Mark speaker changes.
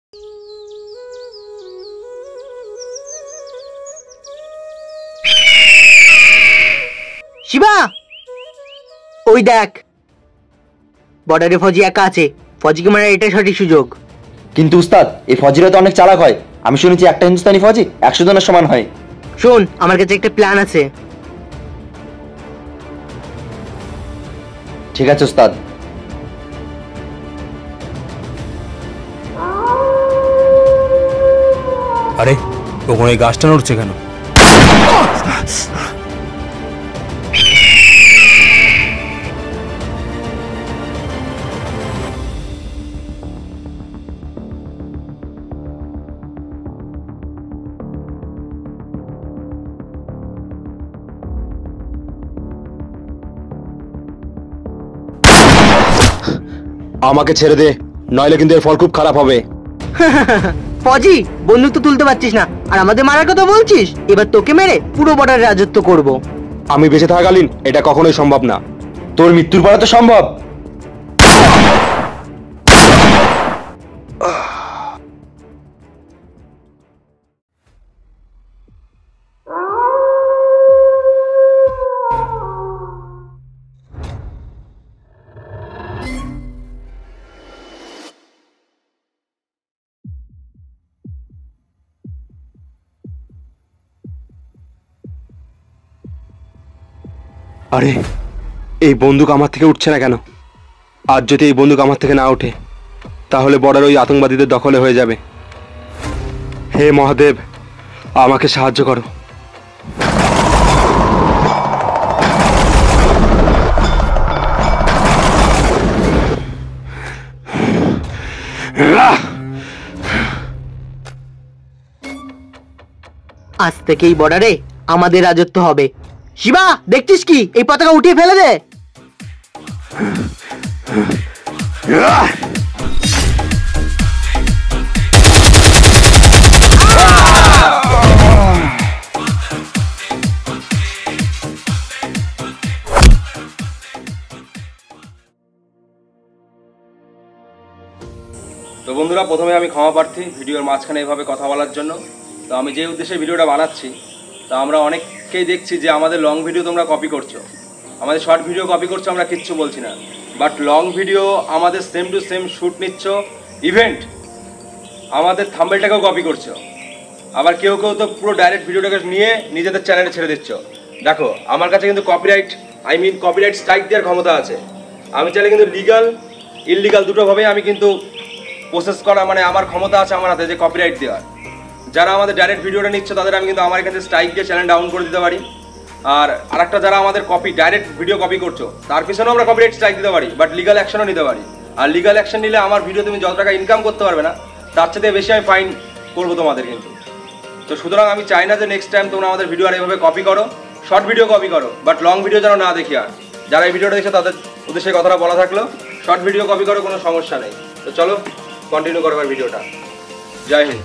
Speaker 1: শিবা, ওই দেখ বর্ডারে ফজি একা আছে। ফজিকে মারার এটাই সঠিক সুযোগ।
Speaker 2: কিন্তু উস্তাদ, এই ফজিরা তো অনেক চালাক হয়। আমি শুনেছি একটা হিন্দুস্তানি ফজি 100 জনের সমান হয়।
Speaker 1: শোন, আমার কাছে একটা প্ল্যান আছে।
Speaker 2: ঠিক আছে উস্তাদ।
Speaker 3: আরে ওখানে গাছটা নড়ছে কেন?
Speaker 4: আমাকে ছেড়ে দে, নইলে কিন্তু এর ফল খুব খারাপ হবে।
Speaker 1: ফজি, বন্দুক তো তুলতে পারছিস না, আর আমাদের মারার কথা বলছিস? এবার তোকে মেরে পুরো বর্ডারে রাজত্ব করব।
Speaker 4: আমি বেঁচে থাকাকালীন এটা কখনোই সম্ভব না।
Speaker 2: তোর মৃত্যুর পরে তো সম্ভব।
Speaker 4: আরে এই বন্দুক আমার থেকে উঠছে না কেন? আর যদি এই বন্দুক আমার থেকে না ওঠে, তাহলে বর্ডার ওই আতঙ্কবাদীদের দখলে হয়ে যাবে। হে মহাদেব, আমাকে সাহায্য করো।
Speaker 1: আজ থেকে এই বর্ডারে আমাদের রাজত্ব হবে। শিবা, দেখছিস কি? এই পতাকা উঠিয়ে ফেলে দে।
Speaker 5: তো বন্ধুরা, প্রথমে আমি ক্ষমা প্রার্থী ভিডিওর মাঝখানে এভাবে কথা বলার জন্য। তো আমি যে উদ্দেশ্যে ভিডিওটা বানাচ্ছি, তো আমরা অনেককেই দেখছি যে আমাদের লং ভিডিও তোমরা কপি করছো, আমাদের শর্ট ভিডিও কপি করছো, আমরা কিচ্ছু বলছি না। বাট লং ভিডিও আমাদের সেম টু সেম শ্যুট নিচ্ছ, ইভেন্ট আমাদের থাম্বনেলটাকেও কপি করছো। আবার কেউ কেউ তো পুরো ডাইরেক্ট ভিডিওটাকে নিয়ে নিজেদের চ্যানেলে ছেড়ে দিচ্ছ। দেখো, আমার কাছে কিন্তু কপিরাইট স্ট্রাইক দেওয়ার ক্ষমতা আছে। আমি চাইলে কিন্তু লিগাল ইললিগাল দুটোভাবেই আমি কিন্তু প্রসেস করা, মানে আমার ক্ষমতা আছে আমার হাতে যে কপিরাইট দেওয়ার। যারা আমাদের ডাইরেক্ট ভিডিওটা নিচ্ছে তাদের আমি কিন্তু আমার এখানে স্ট্রাইক দিয়ে চ্যানেল ডাউন করে দিতে পারি। আর আরেকটা যারা আমাদের ডাইরেক্ট ভিডিও কপি করছো তার পিছনেও আমরা কপিরাইট স্ট্রাইক দিতে পারি, বাট লিগাল অ্যাকশনও নিতে পারি। আর লিগাল অ্যাকশন নিলে আমার ভিডিও তুমি যত টাকা ইনকাম করতে পারবে না, তার চেয়ে বেশি আমি ফাইন করবো তোমাদের কিন্তু। তো সুতরাং আমি চাই না যে নেক্সট টাইম তোমরা আমাদের ভিডিও আর এভাবে কপি করো, শর্ট ভিডিও কপি করো, বাট লং ভিডিও যেন না দেখি। আর যারা এই ভিডিওটা দেখছে তাদের উদ্দেশ্যে কথাটা বলা থাকলো, শর্ট ভিডিও কপি করো, কোনো সমস্যা নেই। তো চলো কন্টিনিউ করবার ভিডিওটা। জয় হিন্দ।